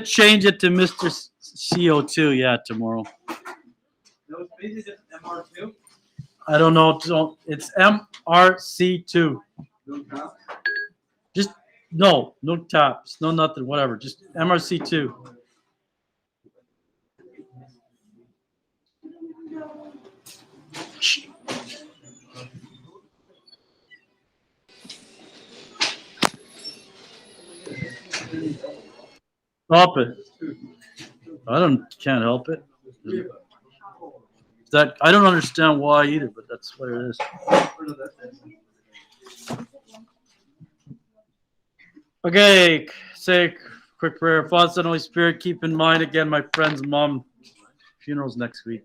change it to Mr. CO2, yeah, tomorrow. Is it MR2? I don't know. It's MRC2. Just no taps, no nothing, whatever. Just MRC2. Stop it. Can't help it. That I don't understand why either, but that's what it is. Okay, say quick prayer. Father, Son, Holy Spirit, keep in mind again my friend's mom funeral's next week.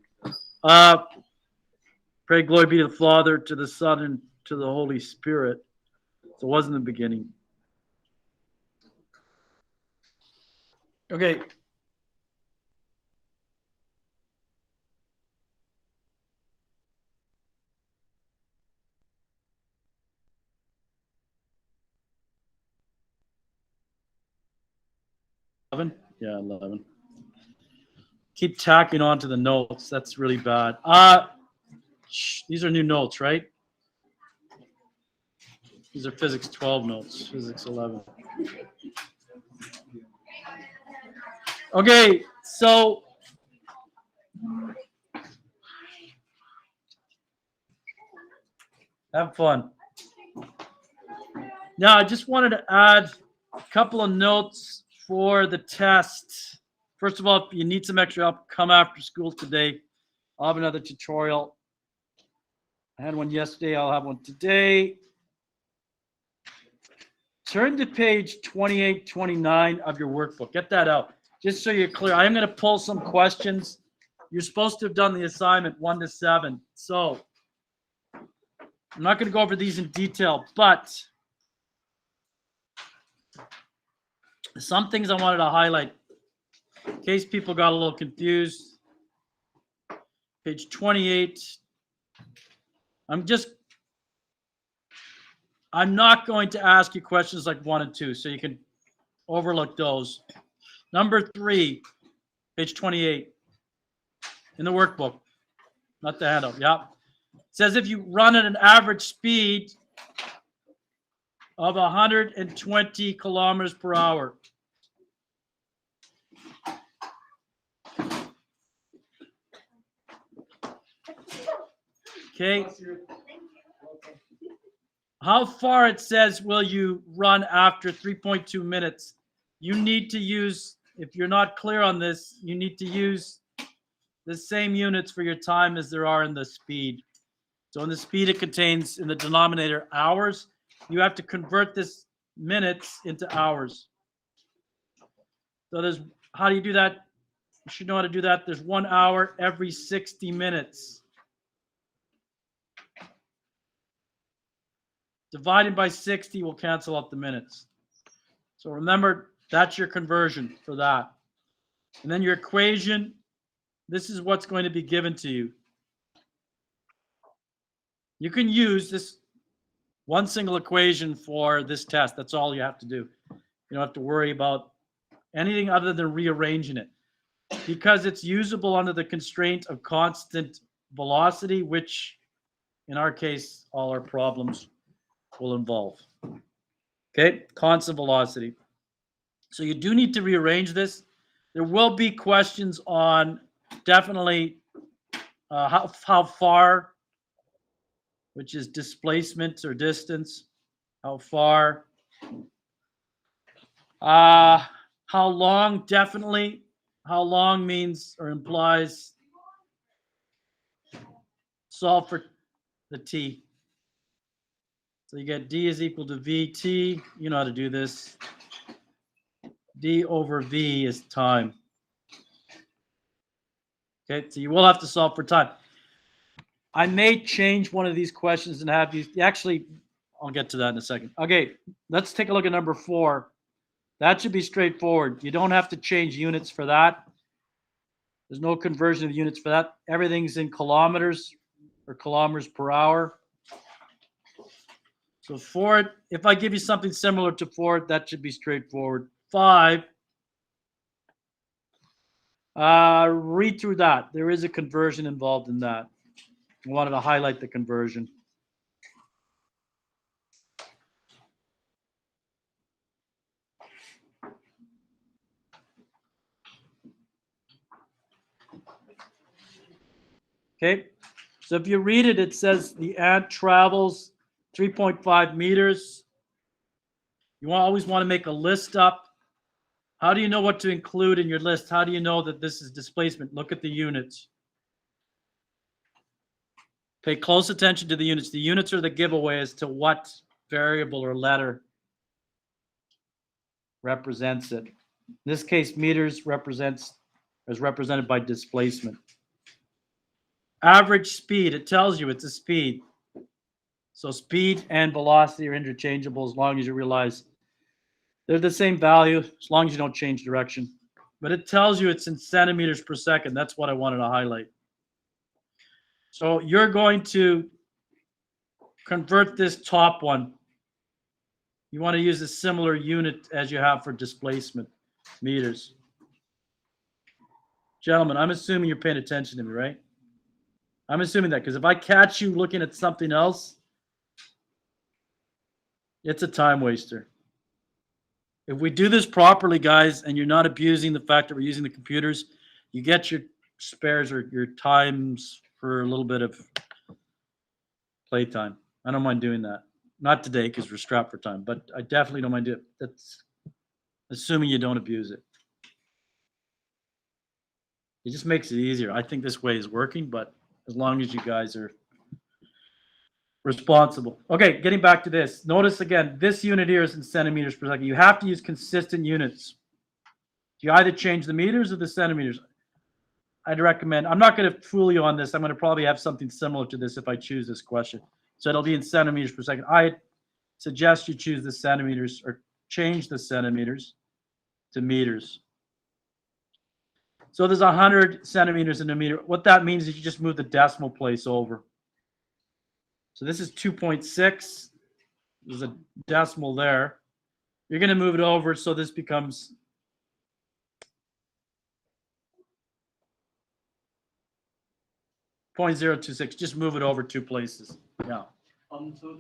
Pray glory be to the Father, to the Son, and to the Holy Spirit. So it was in the beginning. Okay. Yeah, 11. Keep tacking onto the notes. That's really bad. These are new notes, right? These are physics 12 notes, physics 11. Okay, so have fun. Now, I just wanted to add a couple of notes for the test. First of all, if you need some extra help, come after school today. I'll have another tutorial. I had one yesterday. I'll have one today. Turn to page 28, 29 of your workbook. Get that out, just so you're clear. I am going to pull some questions. You're supposed to have done the assignment 1 to 7. So I'm not going to go over these in detail, but some things I wanted to highlight in case people got a little confused. Page 28. I'm not going to ask you questions like 1 and 2, so you can overlook those. Number 3, page 28 in the workbook, not the handout. Yeah. It says if you run at an average speed of 120 kilometers per hour. Okay. How far, it says, will you run after 3.2 minutes? You need to use, if you're not clear on this, you need to use the same units for your time as there are in the speed. So in the speed, it contains in the denominator hours. You have to convert this minutes into hours. So how do you do that? You should know how to do that. There's 1 hour every 60 minutes. Divided by 60 will cancel out the minutes. So remember, that's your conversion for that. And then your equation, this is what's going to be given to you. You can use this one single equation for this test. That's all you have to do. You don't have to worry about anything other than rearranging it, because it's usable under the constraint of constant velocity, which in our case, all our problems will involve. Okay, constant velocity. So you do need to rearrange this. There will be questions on definitely how far, which is displacement or distance, how far, how long, definitely. How long means or implies solve for the t. So you get d is equal to vt. You know how to do this. D over v is time. Okay, so you will have to solve for time. I may change one of these questions and have you actually, I'll get to that in a second. Okay, let's take a look at number 4. That should be straightforward. You don't have to change units for that. There's no conversion of units for that. Everything's in kilometers or kilometers per hour. So for it, if I give you something similar to 4, that should be straightforward. 5, Read through that. There is a conversion involved in that. I wanted to highlight the conversion. Okay, so if you read it, it says the ant travels 3.5 meters. You always want to make a list up. How do you know what to include in your list? How do you know that this is displacement? Look at the units. Pay close attention to the units. The units are the giveaway as to what variable or letter represents it. In this case, meters is represented by displacement. Average speed, it tells you it's a speed. So speed and velocity are interchangeable as long as you realize they're the same value, as long as you don't change direction. But it tells you it's in centimeters per second. That's what I wanted to highlight. So you're going to convert this top one. You want to use a similar unit as you have for displacement, meters. Gentlemen, I'm assuming you're paying attention to me, right? I'm assuming that because if I catch you looking at something else, it's a time waster. If we do this properly, guys, and you're not abusing the fact that we're using the computers, you get your spares or your times for a little bit of playtime. I don't mind doing that. Not today because we're strapped for time, but I definitely don't mind doing it. That's assuming you don't abuse it. It just makes it easier. I think this way is working, but as long as you guys are responsible. Okay, getting back to this. Notice again, this unit here is in centimeters per second. You have to use consistent units. You either change the meters or the centimeters. I'd recommend, I'm not going to fool you on this. I'm going to probably have something similar to this if I choose this question. So it'll be in centimeters per second. I suggest you choose the centimeters or change the centimeters to meters. So there's 100 centimeters in a meter. What that means is you just move the decimal place over. So this is 2.6. There's a decimal there. You're going to move it over so this becomes 0.026. Just move it over 2 places. Yeah. So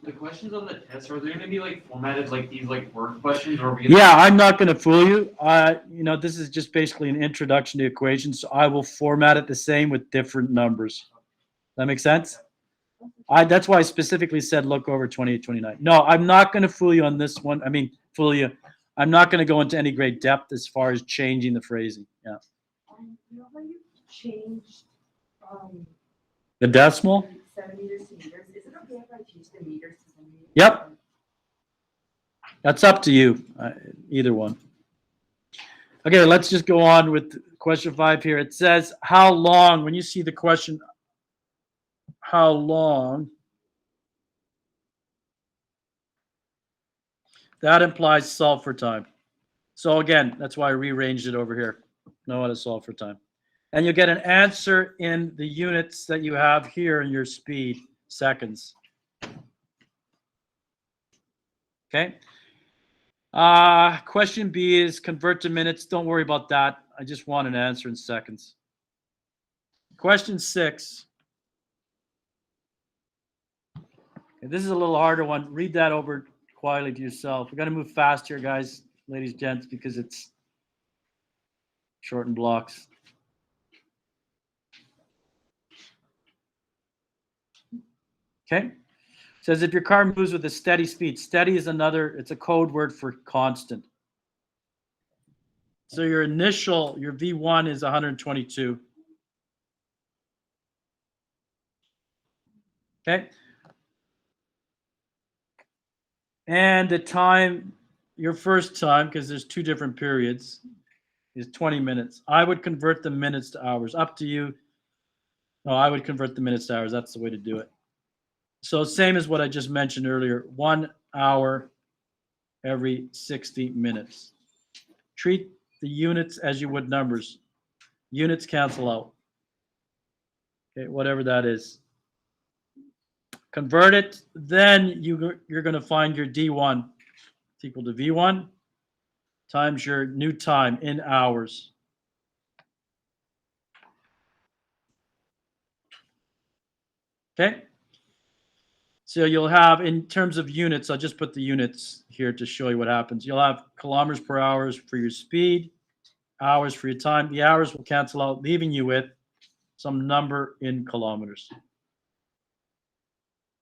the questions on the test, are they going to be like formatted like these like word questions, or are we? Yeah, I'm not going to fool you. This is just basically an introduction to equations. So I will format it the same with different numbers. That make sense? That's why I specifically said look over 2829. No, I'm not going to fool you on this one. I mean, fool you. I'm not going to go into any great depth as far as changing the phrasing. Yeah. You know how you changed The decimal? centimeters to meters? Is it okay if I change the meters to centimeters? Yep. That's up to you. Either one. Okay, let's just go on with question 5 here. It says, how long, when you see the question, how long, that implies solve for time. So again, that's why I rearranged it over here. Know how to solve for time. And you'll get an answer in the units that you have here in your speed, seconds. Okay. Question B is convert to minutes. Don't worry about that. I just want an answer in seconds. Question 6. Okay, this is a little harder one. Read that over quietly to yourself. We're going to move fast here, guys, ladies, gents, because it's short in blocks. Okay. It says if your car moves with a steady speed, steady is it's a code word for constant. So your V1 is 122. Okay. And the time, your first time, because there's 2 different periods, is 20 minutes. I would convert the minutes to hours. Up to you. No, I would convert the minutes to hours. That's the way to do it. So same as what I just mentioned earlier, 1 hour every 60 minutes. Treat the units as you would numbers. Units cancel out. Okay, whatever that is. Convert it, then you're going to find your D1. It's equal to V1 times your new time in hours. Okay. So you'll have, in terms of units, I'll just put the units here to show you what happens. You'll have kilometers per hour for your speed, hours for your time. The hours will cancel out, leaving you with some number in kilometers.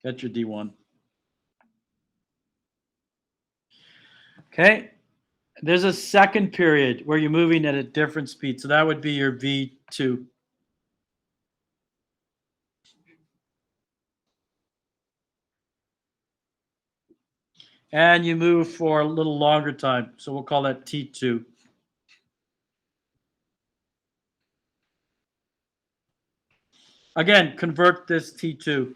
Get your D1. Okay. There's a second period where you're moving at a different speed. So that would be your V2. And you move for a little longer time. So we'll call that T2. Again, convert this T2.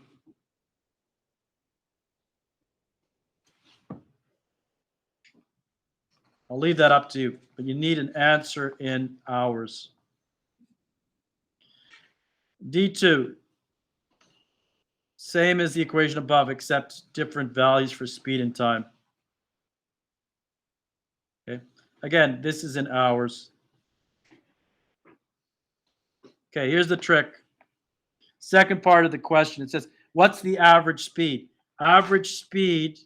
I'll leave that up to you, but you need an answer in hours. D2, same as the equation above, except different values for speed and time. Okay. Again, this is in hours. Okay, here's the trick. Second part of the question, it says, what's the average speed? Average speed,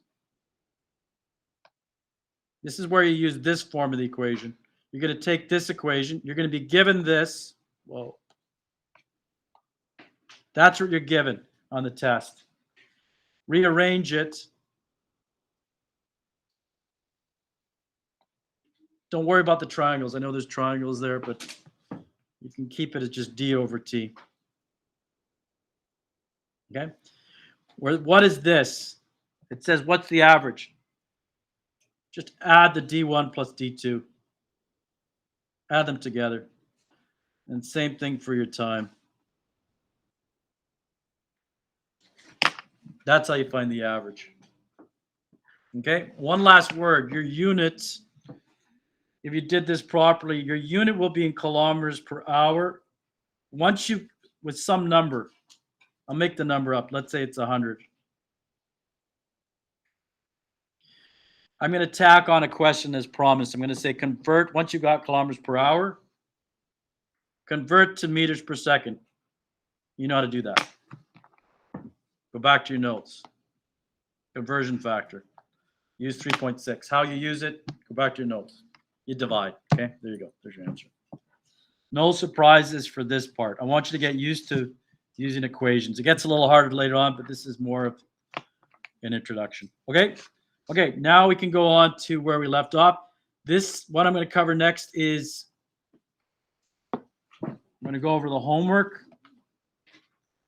this is where you use this form of the equation. You're going to take this equation. You're going to be given this. Whoa. That's what you're given on the test. Rearrange it. Don't worry about the triangles. I know there's triangles there, but you can keep it as just D over T. Okay? What is this? It says, what's the average? Just add the D1 plus D2. Add them together. And same thing for your time. That's how you find the average. Okay? One last word. Your units, if you did this properly, your unit will be in kilometers per hour. Once you, with some number, I'll make the number up. Let's say it's 100. I'm going to tack on a question as promised. I'm going to say convert, once you got kilometers per hour, convert to meters per second. You know how to do that. Go back to your notes. Conversion factor. Use 3.6. How you use it, go back to your notes. You divide. Okay, there you go. There's your answer. No surprises for this part. I want you to get used to using equations. It gets a little harder later on, but this is more of an introduction. Okay? Okay, now we can go on to where we left off. What I'm going to cover next is I'm going to go over the homework.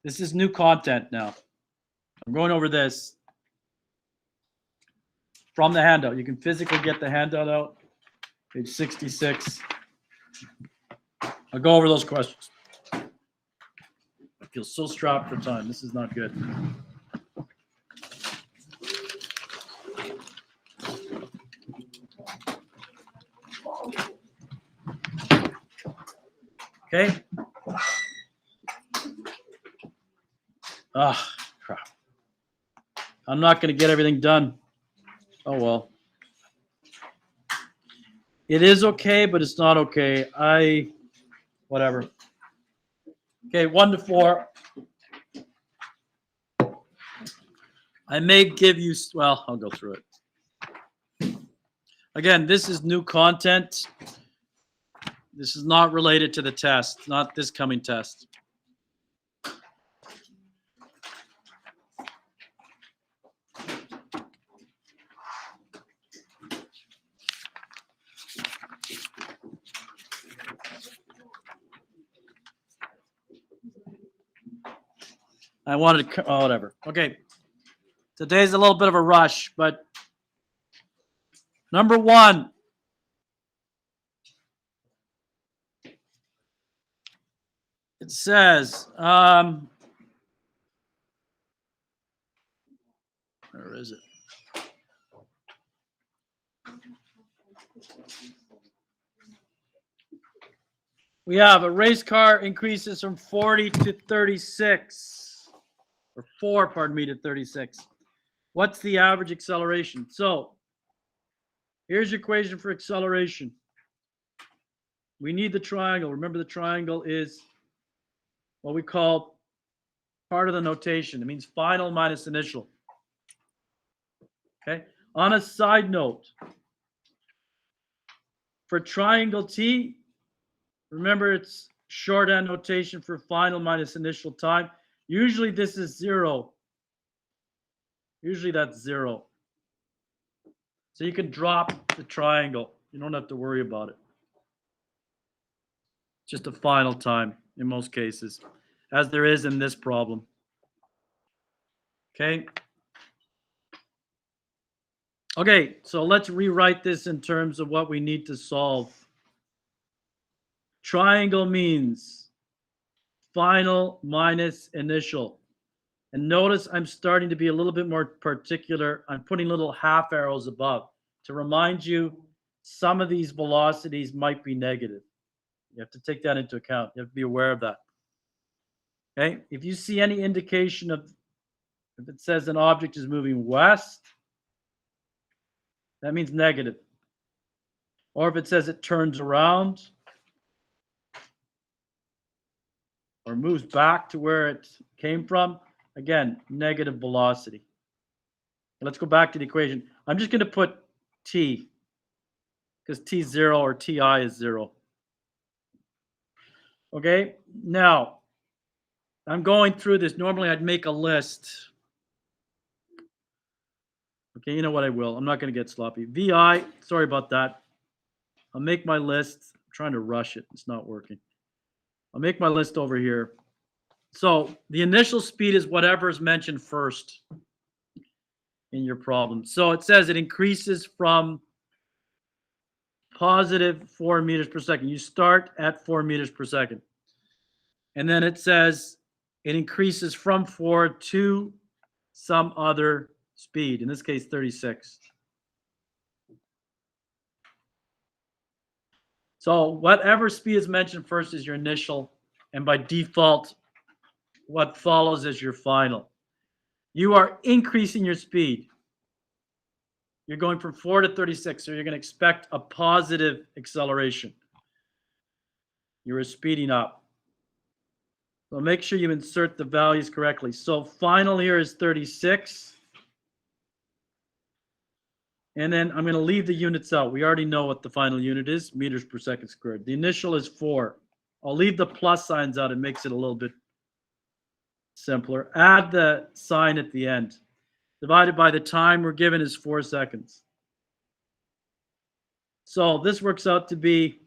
This is new content now. I'm going over this from the handout. You can physically get the handout out, page 66. I'll go over those questions. I feel so strapped for time. This is not good. Okay. Ah, crap. I'm not going to get everything done. Oh, well. It is okay, but it's not okay. Whatever. Okay, 1 to 4. I may give you, well, I'll go through it. Again, this is new content. This is not related to the test, not this coming test. I wanted to, oh, whatever. Okay. Today's a little bit of a rush, but number 1. It says, where is it? We have a race car increases from 40 to 36, or 4, pardon me, to 36. What's the average acceleration? So here's your equation for acceleration. We need the triangle. Remember, the triangle is what we call part of the notation. It means final minus initial. Okay. On a side note, for triangle T, remember it's shorthand notation for final minus initial time. Usually this is 0. Usually that's 0. So you can drop the triangle. You don't have to worry about it. Just a final time in most cases, as there is in this problem. Okay. Okay, so let's rewrite this in terms of what we need to solve. Triangle means final minus initial. And notice I'm starting to be a little bit more particular. I'm putting little half arrows above to remind you some of these velocities might be negative. You have to take that into account. You have to be aware of that. Okay, if you see any indication of, if it says an object is moving west, that means negative. Or if it says it turns around or moves back to where it came from, again, negative velocity. Let's go back to the equation. I'm just going to put t, because t is 0 or ti is 0. Okay, now I'm going through this. Normally I'd make a list. Okay, you know what, I will. I'm not going to get sloppy. Vi, sorry about that. I'll make my list. I'm trying to rush it. It's not working. I'll make my list over here. So the initial speed is whatever is mentioned first in your problem. So it says it increases from positive 4 meters per second. You start at 4 meters per second. And then it says it increases from 4 to some other speed, in this case 36. So whatever speed is mentioned first is your initial, and by default, what follows is your final. You are increasing your speed. You're going from 4 to 36, so you're going to expect a positive acceleration. You are speeding up. So make sure you insert the values correctly. So final here is 36. And then I'm going to leave the units out. We already know what the final unit is, meters per second squared. The initial is 4. I'll leave the plus signs out. It makes it a little bit simpler. Add the sign at the end. Divided by the time we're given is 4 seconds. So this works out to be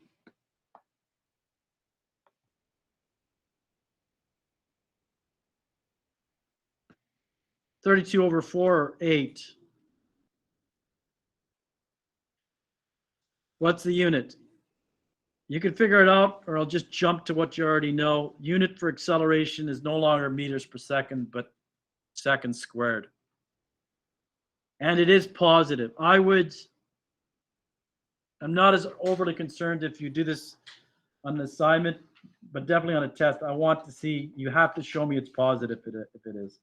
(32 over 4) or 8. What's the unit? You can figure it out, or I'll just jump to what you already know. Unit for acceleration is no longer meters per second, but seconds squared. And it is positive. I'm not as overly concerned if you do this on an assignment, but definitely on a test. I want to see, you have to show me it's positive if it is.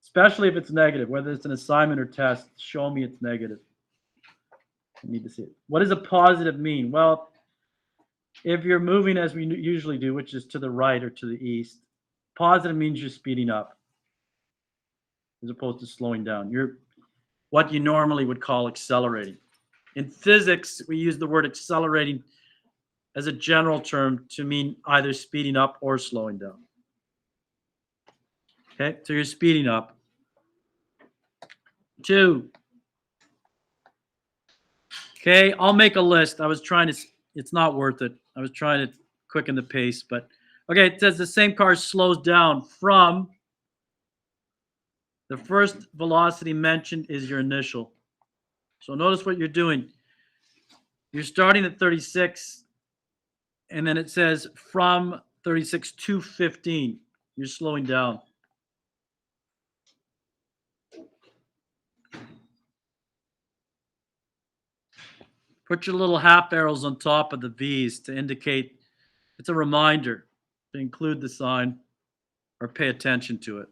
Especially if it's negative, whether it's an assignment or test, show me it's negative. I need to see it. What does a positive mean? Well, if you're moving as we usually do, which is to the right or to the east, positive means you're speeding up as opposed to slowing down. You're what you normally would call accelerating. In physics, we use the word accelerating as a general term to mean either speeding up or slowing down. Okay, so you're speeding up. 2. Okay, I'll make a list. It's not worth it. I was trying to quicken the pace, but okay, it says the same car slows down from the first velocity mentioned is your initial. So notice what you're doing. You're starting at 36, and then it says from 36 to 15. You're slowing down. Put your little half arrows on top of the V's to indicate it's a reminder to include the sign or pay attention to it.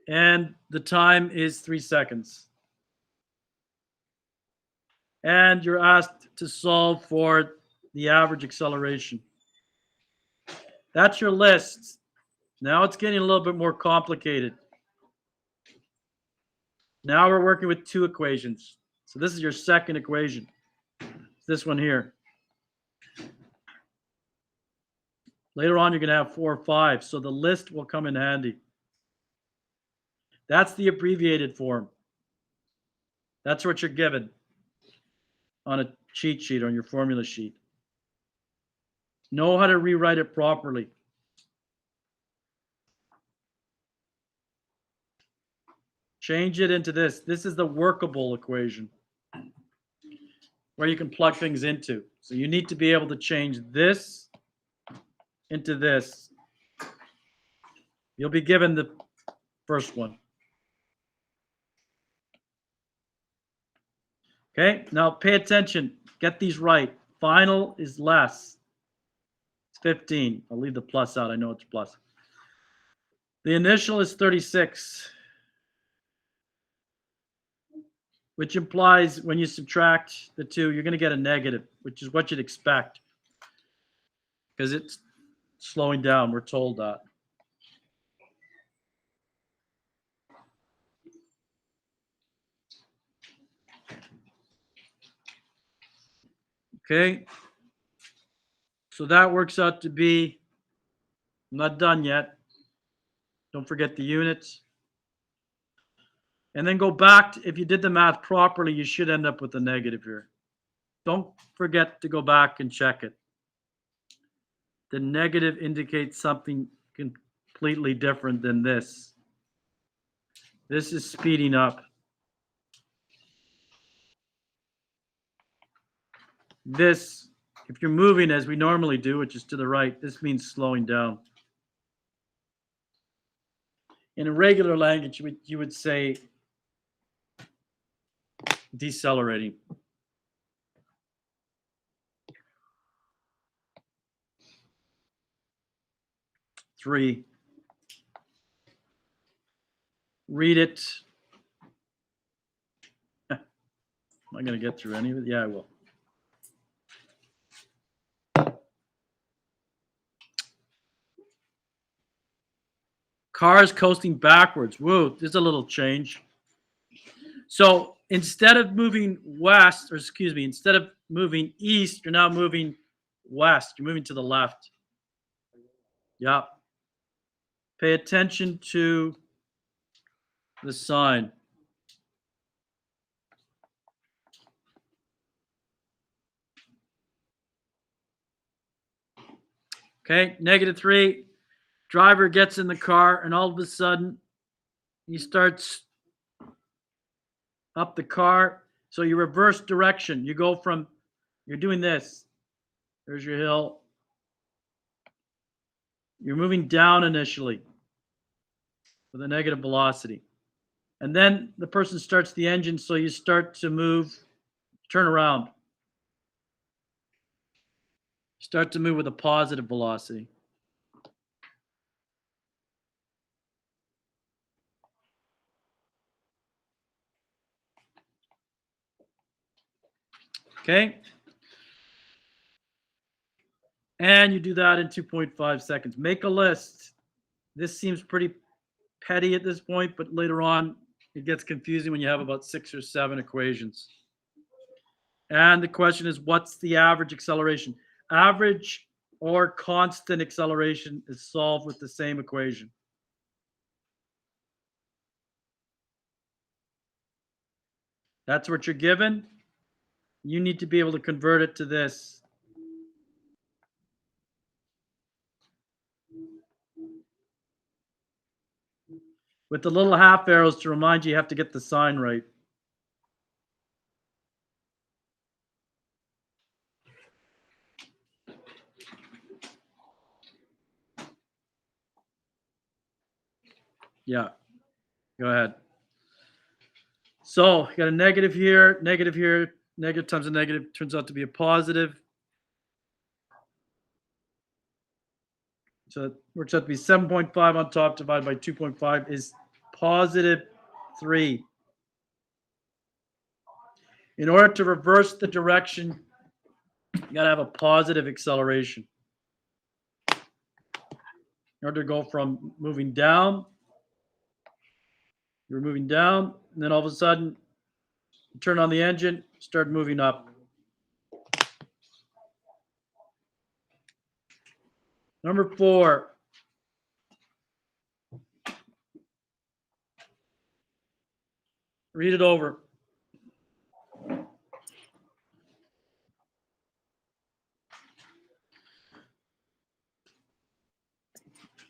And the time is 3 seconds. And you're asked to solve for the average acceleration. That's your list. Now it's getting a little bit more complicated. Now we're working with two equations. So this is your second equation. It's this one here. Later on, you're going to have 4 or 5. So the list will come in handy. That's the abbreviated form. That's what you're given on a cheat sheet, on your formula sheet. Know how to rewrite it properly. Change it into this. This is the workable equation where you can plug things into. So you need to be able to change this into this. You'll be given the first one. Okay, now pay attention. Get these right. Final is less. It's 15. I'll leave the plus out. I know it's plus. The initial is 36, which implies when you subtract the two, you're going to get a negative, which is what you'd expect because it's slowing down. We're told that. Okay, so that works out to be, I'm not done yet. Don't forget the units. And then go back to, if you did the math properly, you should end up with a negative here. Don't forget to go back and check it. The negative indicates something completely different than this. This is speeding up. This, if you're moving as we normally do, which is to the right, this means slowing down. In a regular language, you would say decelerating. Three. Read it. Am I going to get through any of it? Yeah, I will. Cars coasting backwards. Whoa, there's a little change. So instead of moving west, or excuse me, instead of moving east, you're now moving west. You're moving to the left. Yeah. Pay attention to the sign. Okay, -3. Driver gets in the car, and all of a sudden, he starts up the car. So you reverse direction. You go from, you're doing this. There's your hill. You're moving down initially with a negative velocity. And then the person starts the engine, so you start to move, turn around. Start to move with a positive velocity. Okay. And you do that in 2.5 seconds. Make a list. This seems pretty petty at this point, but later on it gets confusing when you have about 6 or 7 equations. And the question is, what's the average acceleration? Average or constant acceleration is solved with the same equation. That's what you're given. You need to be able to convert it to this. With the little half arrows to remind you have to get the sign right. Yeah, go ahead. So you got a negative here, negative times a negative turns out to be a positive. So it works out to be 7.5 on top divided by 2.5 is +3. In order to reverse the direction, you got to have a positive acceleration. in order to go from moving down, you're moving down, and then all of a sudden, you turn on the engine, start moving up. Number 4. Read it over.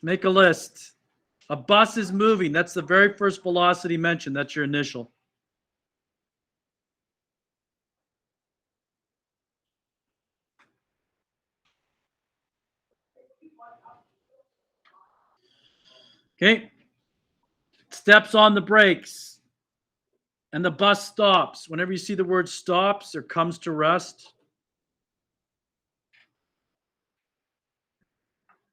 Make a list. A bus is moving. That's the very first velocity mentioned. That's your initial. Okay. Steps on the brakes. And the bus stops. Whenever you see the word stops or comes to rest,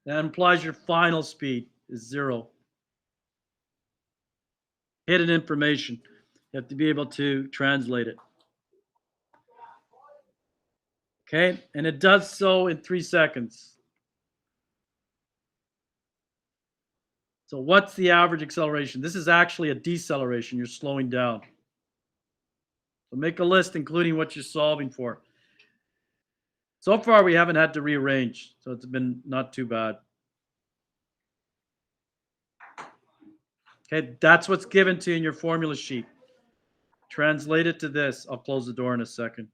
that implies your final speed is 0. Hidden information. You have to be able to translate it. Okay, and it does so in 3 seconds. So what's the average acceleration? This is actually a deceleration. You're slowing down. So make a list including what you're solving for. So far, we haven't had to rearrange, so it's been not too bad. Okay, that's what's given to you in your formula sheet. Translate it to this. I'll close the door in a second.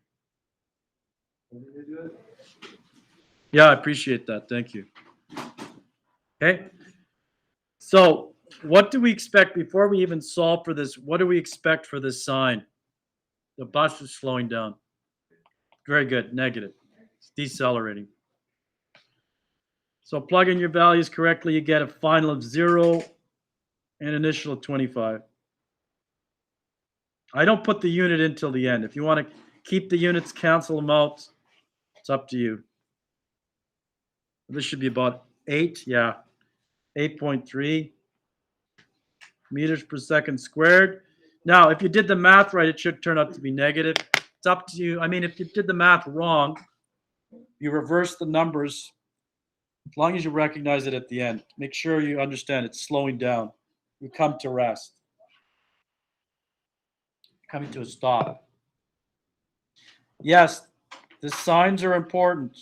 Yeah, I appreciate that. Thank you. Okay. So what do we expect before we even solve for this? What do we expect for this sign? The bus is slowing down. Very good. Negative. It's decelerating. So plug in your values correctly. You get a final of 0 and initial of 25. I don't put the unit in till the end. If you want to keep the units, cancel them out, it's up to you. This should be about 8. Yeah. 8.3 meters per second squared. Now, if you did the math right, it should turn out to be negative. It's up to you. I mean, if you did the math wrong, you reverse the numbers as long as you recognize it at the end. Make sure you understand it's slowing down. You come to rest. Coming to a stop. Yes, the signs are important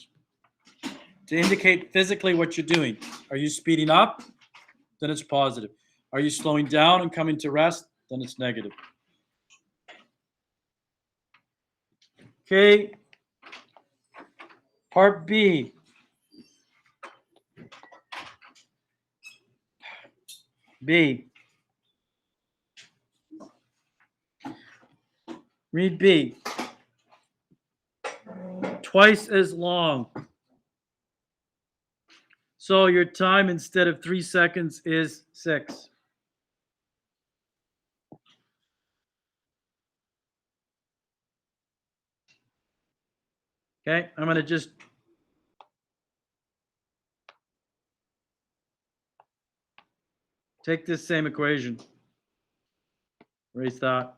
to indicate physically what you're doing. Are you speeding up? Then it's positive. Are you slowing down and coming to rest? Then it's negative. Okay. Part B. B. Read B. Twice as long. So your time instead of 3 seconds is 6. Okay, I'm going to just take this same equation. Erase that.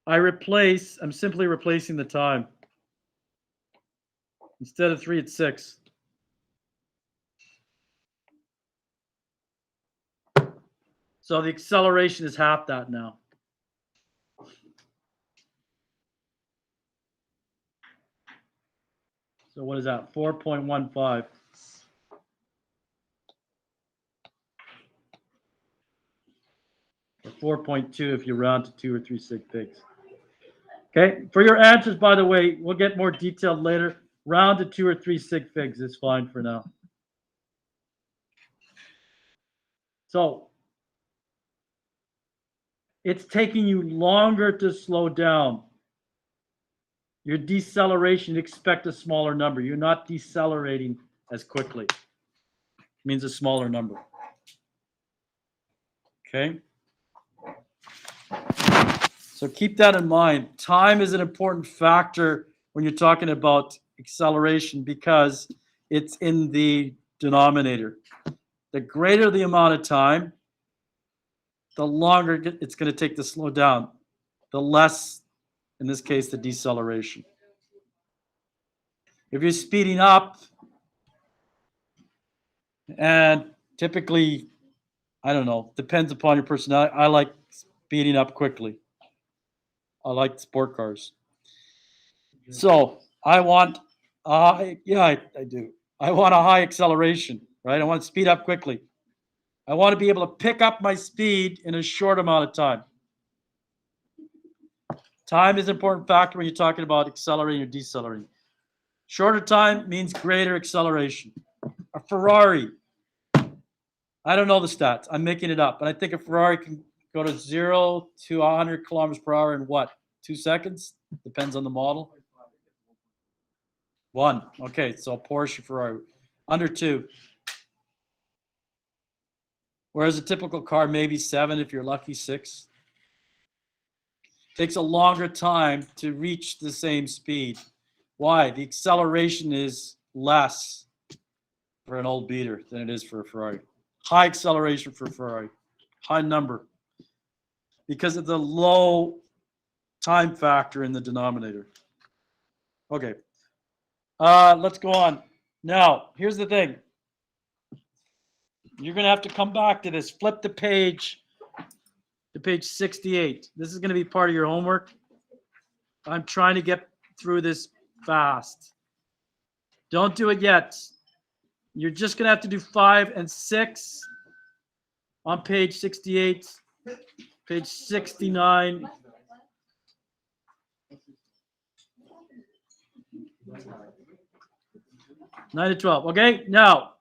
I'm simply replacing the time. Instead of 3, it's 6. So the acceleration is half that now. So what is that? 4.15. Or 4.2 if you round to 2 or 3 sig figs. Okay, for your answers, by the way, we'll get more detailed later. Round to 2 or 3 sig figs is fine for now. So it's taking you longer to slow down. Your deceleration, expect a smaller number. You're not decelerating as quickly. It means a smaller number. Okay? So keep that in mind. Time is an important factor when you're talking about acceleration because it's in the denominator. The greater the amount of time, the longer it's going to take to slow down, the less, in this case, the deceleration. If you're speeding up, And typically, I don't know, depends upon your personality. I like speeding up quickly. I like sport cars. So I want, I do. I want a high acceleration, right? I want to speed up quickly. I want to be able to pick up my speed in a short amount of time. Time is an important factor when you're talking about accelerating or decelerating. Shorter time means greater acceleration. A Ferrari, I don't know the stats. I'm making it up, but I think a Ferrari can go to 0 to 100 kilometers per hour in what? 2 seconds? Depends on the model. 1. Okay, so a Porsche, Ferrari, under 2. Whereas a typical car, maybe 7 if you're lucky, 6. Takes a longer time to reach the same speed. Why? The acceleration is less for an old beater than it is for a Ferrari. High acceleration for Ferrari, high number, because of the low time factor in the denominator. Okay, let's go on. Now, here's the thing. You're going to have to come back to this. Flip the page to page 68. This is going to be part of your homework. I'm trying to get through this fast. Don't do it yet. You're just going to have to do 5 and 6 on page 68, page 69. Nine to 12. Okay, now,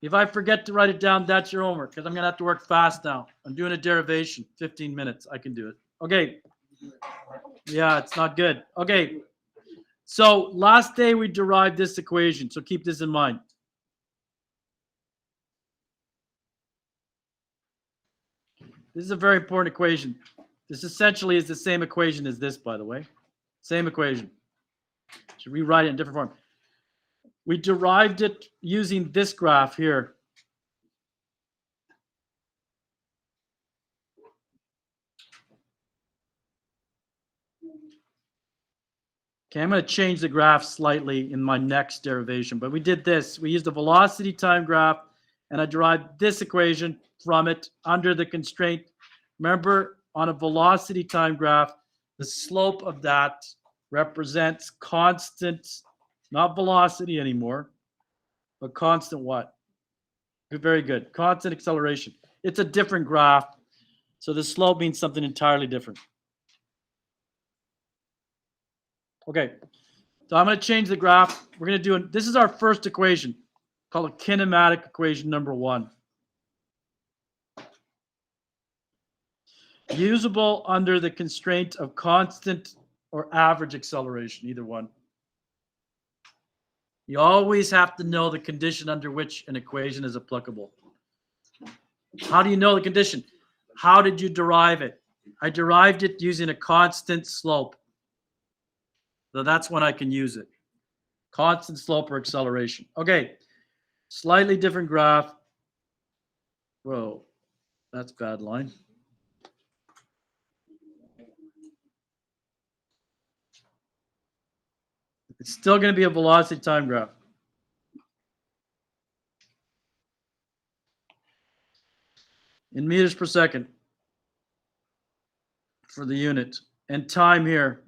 if I forget to write it down, that's your homework, because I'm going to have to work fast now. I'm doing a derivation, 15 minutes. I can do it. Okay. Yeah, it's not good. Okay. So last day we derived this equation, so keep this in mind. This is a very important equation. This essentially is the same equation as this, by the way. Same equation. Should rewrite it in different form. We derived it using this graph here. Okay, I'm going to change the graph slightly in my next derivation, but we did this. We used a velocity time graph, and I derived this equation from it under the constraint. Remember, on a velocity time graph, the slope of that represents constant, not velocity anymore, but constant what? Very good. Constant acceleration. It's a different graph, so the slope means something entirely different. Okay, so I'm going to change the graph. We're going to do this is our first equation, called a kinematic equation number 1. Usable under the constraint of constant or average acceleration, either one. You always have to know the condition under which an equation is applicable. How do you know the condition? How did you derive it? I derived it using a constant slope. So that's when I can use it. Constant slope or acceleration. Okay, slightly different graph. Whoa, that's bad line. It's still going to be a velocity time graph. In meters per second for the unit. And time here.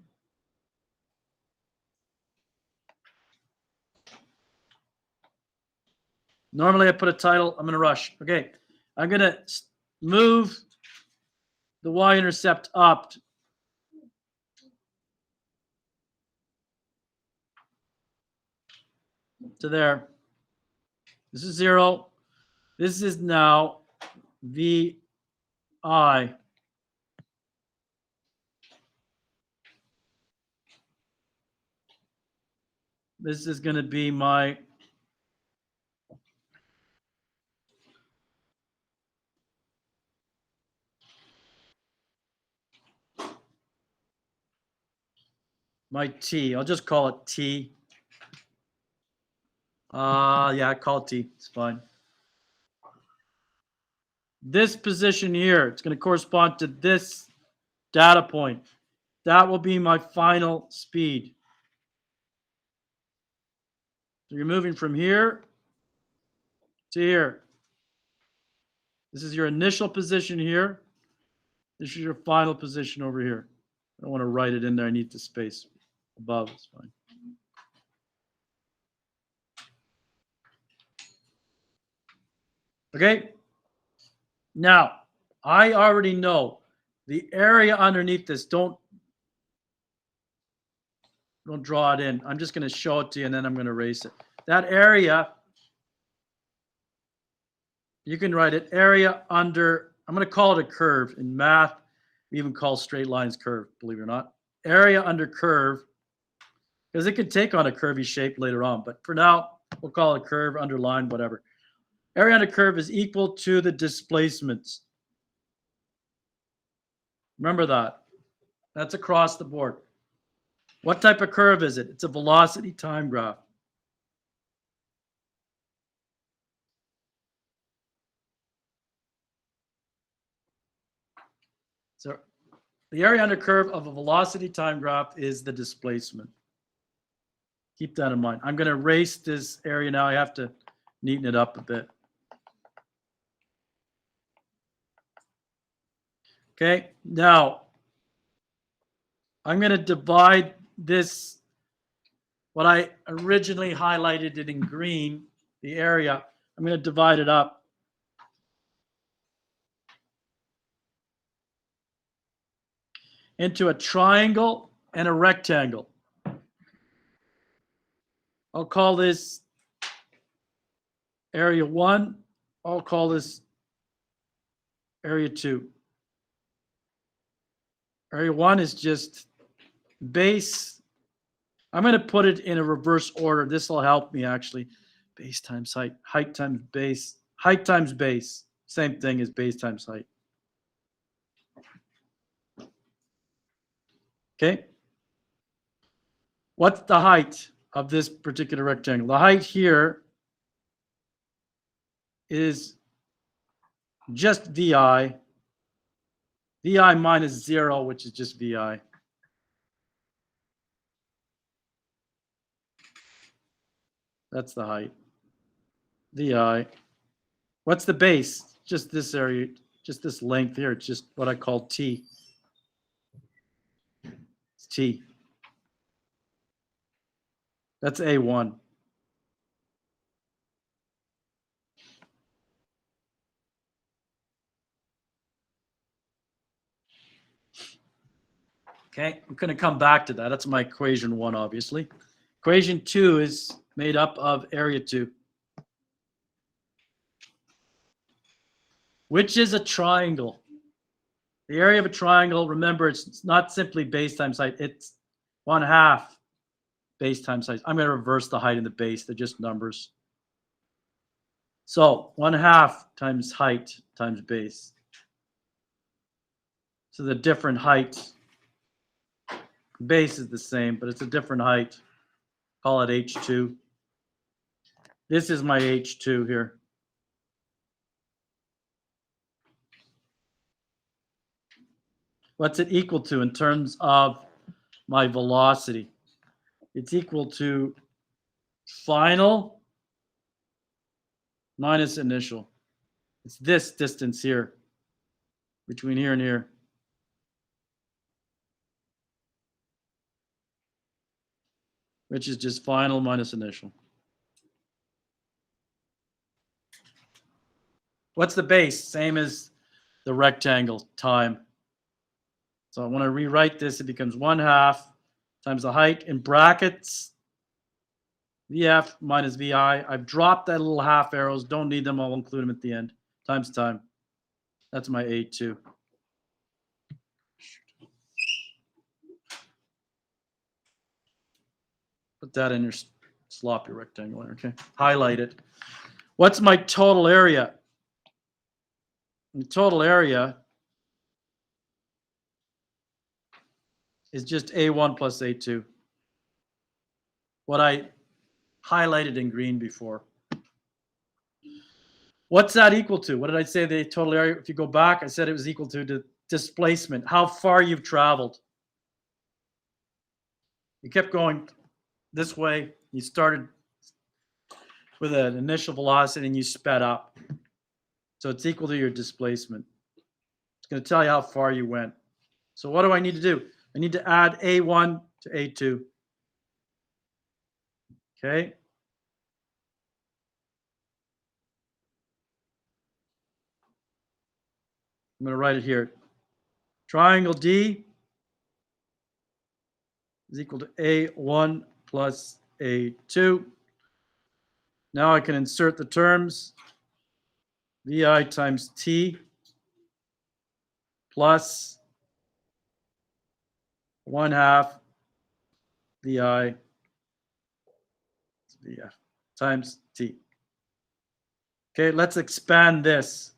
Normally I put a title. I'm going to rush. Okay. I'm going to move the y-intercept up to there. This is 0. This is now VI. This is going to be my T. I'll just call it T. Yeah, I call it T. It's fine. This position here, it's going to correspond to this data point. That will be my final speed. So you're moving from here to here. This is your initial position here. This is your final position over here. I don't want to write it in there. I need the space above. It's fine. Okay. Now, I already know the area underneath this. Don't draw it in. I'm just going to show it to you, and then I'm going to erase it. That area, you can write it area under, I'm going to call it a curve. In math, we even call straight lines curve, believe it or not. Area under curve, because it could take on a curvy shape later on. But for now, we'll call it curve, underline, whatever. Area under curve is equal to the displacements. Remember that. That's across the board. What type of curve is it? It's a velocity time graph. So the area under curve of a velocity time graph is the displacement. Keep that in mind. I'm going to erase this area now. I have to neaten it up a bit. Okay, now I'm going to divide this, what I originally highlighted it in green, the area, I'm going to divide it up. Into a triangle and a rectangle. I'll call this area 1. I'll call this area 2. Area 1 is just base. I'm going to put it in a reverse order. This will help me actually. Base times height. Height times base. Height times base. Same thing as base times height. Okay. What's the height of this particular rectangle? The height here is just VI. VI minus 0, which is just VI. That's the height. VI. What's the base? Just this area, just this length here. It's just what I call T. It's T. That's A1. Okay, I'm going to come back to that. That's my equation 1, obviously. Equation 2 is made up of area 2, which is a triangle. The area of a triangle, remember, it's not simply base times height. It's 1/2 base times height. I'm going to reverse the height and the base. They're just numbers. So 1/2 times height times base. So the different height. Base is the same, but it's a different height. Call it H2. This is my H2 here. What's it equal to in terms of my velocity? It's equal to final minus initial. It's this distance here, between here and here. Which is just final minus initial. What's the base? Same as the rectangle, time. So when I rewrite this, it becomes 1/2 times the height in brackets, VF minus VI. I've dropped that little half arrows. Don't need them. I'll include them at the end. Times time. That's my A2. Put that in your sloppy rectangle, okay? Highlight it. What's my total area? The total area is just A1 plus A2. What I highlighted in green before. What's that equal to? What did I say the total area? If you go back, I said it was equal to the displacement, how far you've traveled. You kept going this way. You started with an initial velocity and you sped up. So it's equal to your displacement. It's going to tell you how far you went. So what do I need to do? I need to add A1 to A2. Okay. I'm going to write it here. Triangle D is equal to A1 plus A2. Now I can insert the terms. VI times T plus 1/2 VI VF times T. Okay, let's expand this.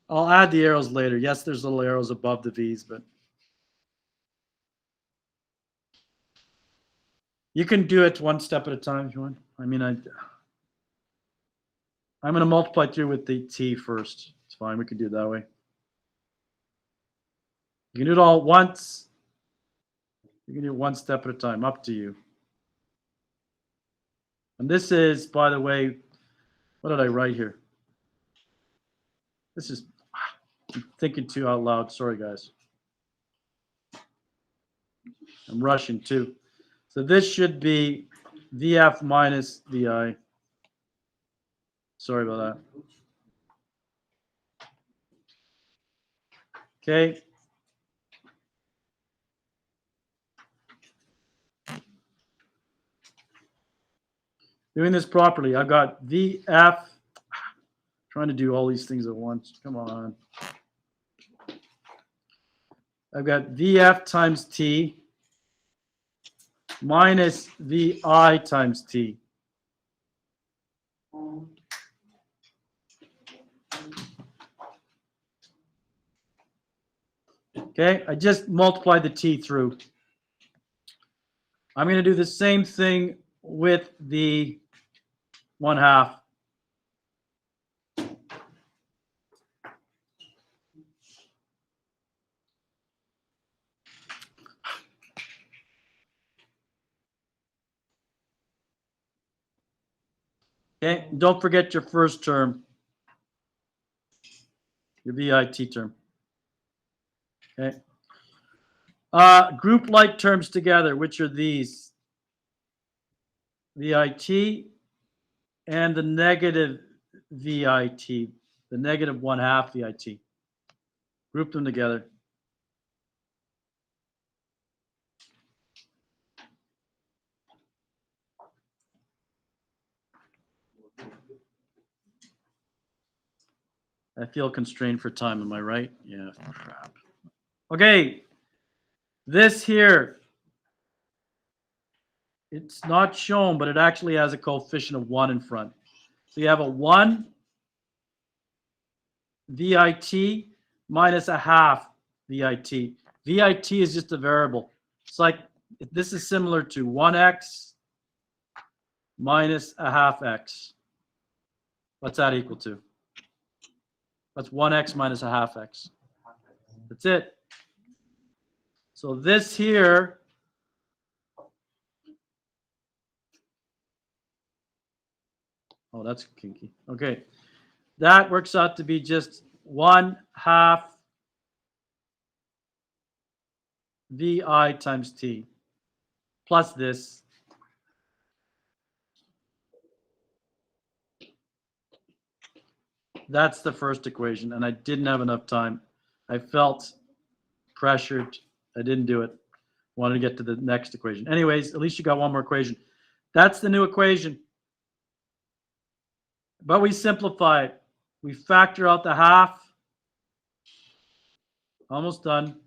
I'll add the arrows later. Yes, there's little arrows above the V's, but you can do it one step at a time if you want. I mean, I'm going to multiply through with the T first. It's fine. We can do it that way. You can do it all at once. You can do it one step at a time. Up to you. And this is, by the way, what did I write here? This is, I'm thinking too out loud. Sorry, guys. I'm rushing too. So this should be VF minus VI. Sorry about that. Okay. Doing this properly, I've got VF. Trying to do all these things at once. Come on. I've got VF times T minus VI times T. Okay, I just multiplied the T through. I'm going to do the same thing with the 1/2. Okay, don't forget your first term, your VIT term. Okay. Group like terms together, which are these? VIT and the negative VIT, the negative 1/2 VIT. Group them together. I feel constrained for time, am I right? Yeah, crap. Okay, this here, it's not shown, but it actually has a coefficient of 1 in front. So you have a 1 VIT minus 1/2 VIT. VIT is just a variable. It's like, this is similar to 1x minus 1/2 x. What's that equal to? That's 1x minus 1/2 x. That's it. So this here oh, that's kinky. Okay. That works out to be just 1/2 VI times T plus this. That's the first equation, and I didn't have enough time. I felt pressured. I didn't do it. Wanted to get to the next equation. Anyways, at least you got one more equation. That's the new equation. But we simplify it. We factor out the 1/2. Almost done.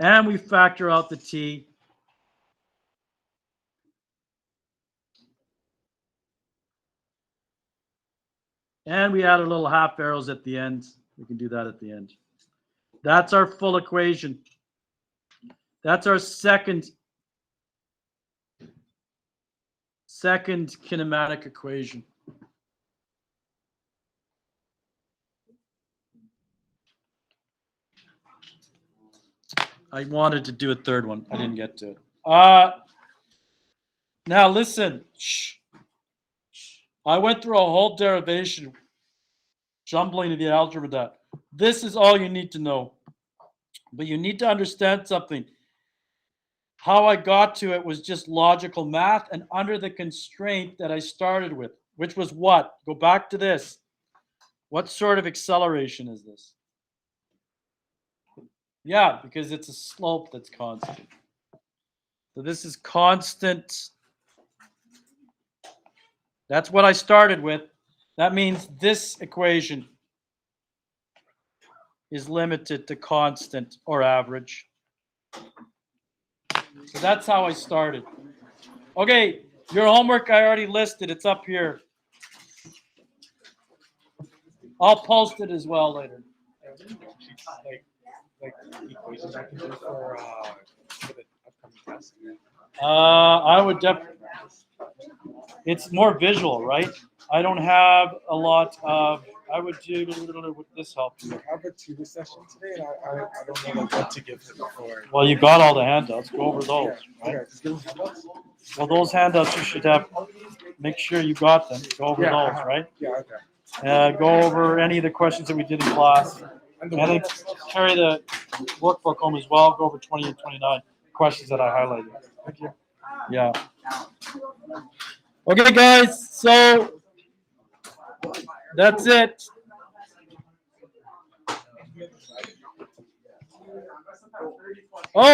And we factor out the T. And we add a little 1/2 arrows at the end. We can do that at the end. That's our full equation. That's our second kinematic equation. I wanted to do a third one. I didn't get to it. Now listen. Shh. I went through a whole derivation, jumbling the algebra that. This is all you need to know. But you need to understand something. How I got to it was just logical math and under the constraint that I started with, which was what? Go back to this. What sort of acceleration is this? Yeah, because it's a slope that's constant. So this is constant. That's what I started with. That means this equation is limited to constant or average. So that's how I started. Okay, your homework I already listed. It's up here. I'll post it as well later. Like equations I can do for the upcoming test. I would definitely. It's more visual, right? I don't have a lot of. I would do. Would this help you? I have a tutor session today, and I don't know like what to give him for. Well, you got all the handouts. Go over those, right? Okay, just give him handouts? Well, those handouts you should have. Make sure you got them. Go over Yeah, those, right? Yeah, okay. Go over any of the questions that we did in class. And And then carry the workbook home as well. Go over 20 and 29 questions that I highlighted. Thank you. Yeah. Okay, guys. So that's it. Oh.